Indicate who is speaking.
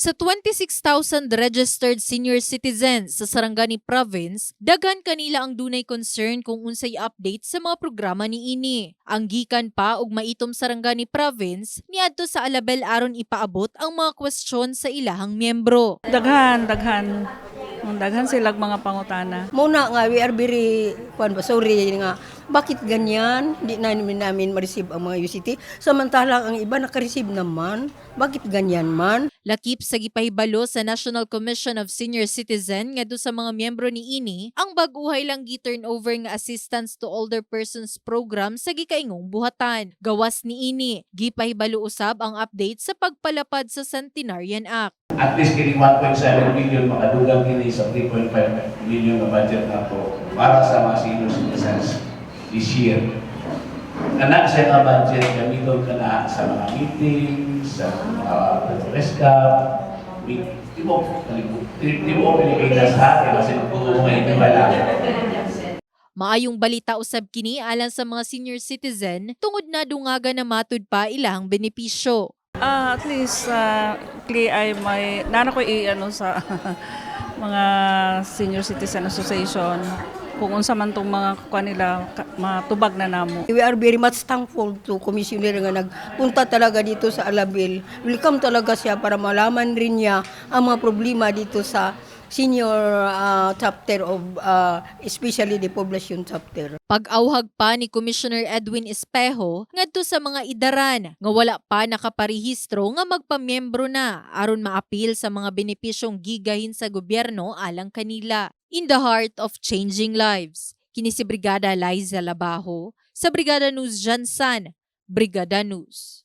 Speaker 1: Sa 26,000 registered senior citizens sa Sarangani Province, daghan kanila ang dunay concern kung unsay update sa mga programa niini. Ang gikan pa og maitom Sarangani Province niadto sa Alabel aron ipaabot ang mga kwestiyon sa ilahang miyembro.
Speaker 2: Daghan silang mga pangutana.
Speaker 3: Muna nga, we are very, sorry nga, bakit ganyan? Hindi namin ma-receive ang mga UCT. Samantalang ang iba naka-receive naman. Bakit ganyan man?
Speaker 1: Lakip sa gipahibalo sa National Commission of Senior Citizen ngadto sa mga miyembro niini, ang bag-uhay lang gi-turnover nga Assistance to Older Persons program sa gikaingong buhatan. Gawas niini, gipahibalo usab ang update sa pagpalapad sa Centenarian Act.
Speaker 4: At least kini 1.7 billion makadugang kini sa 3.5 billion na budget na po para sa mga senior citizens this year. Kana sa mga budget gamiton kana sa mga meeting, sa mga press cup, di mo Pilipinas ha, kasi kung mga wala.
Speaker 1: Maayong balita usab kini alang sa mga senior citizen tungod na dungaga na matud pa ilang benepisyo.
Speaker 2: At least ay may nana ko sa mga Senior Citizen Association kung unsa man tong mga kanila matubag na namo.
Speaker 3: We are very much thankful to Commissioner nga nagpunta talaga dito sa Alabel. Welcome talaga siya para malaman rin niya ang mga problema dito sa senior chapter of especially the population chapter.
Speaker 1: Pag-awhag pa ni Commissioner Edwin Espejo ngadto sa mga idaran nga wala pa nakaparehistro nga magpamiyembro na aron maapil sa mga benepisyong gigahin sa gobyerno alang kanila. In the heart of changing lives, kini si Brigada Liza Labajo sa Brigada News Jansan, Brigada News.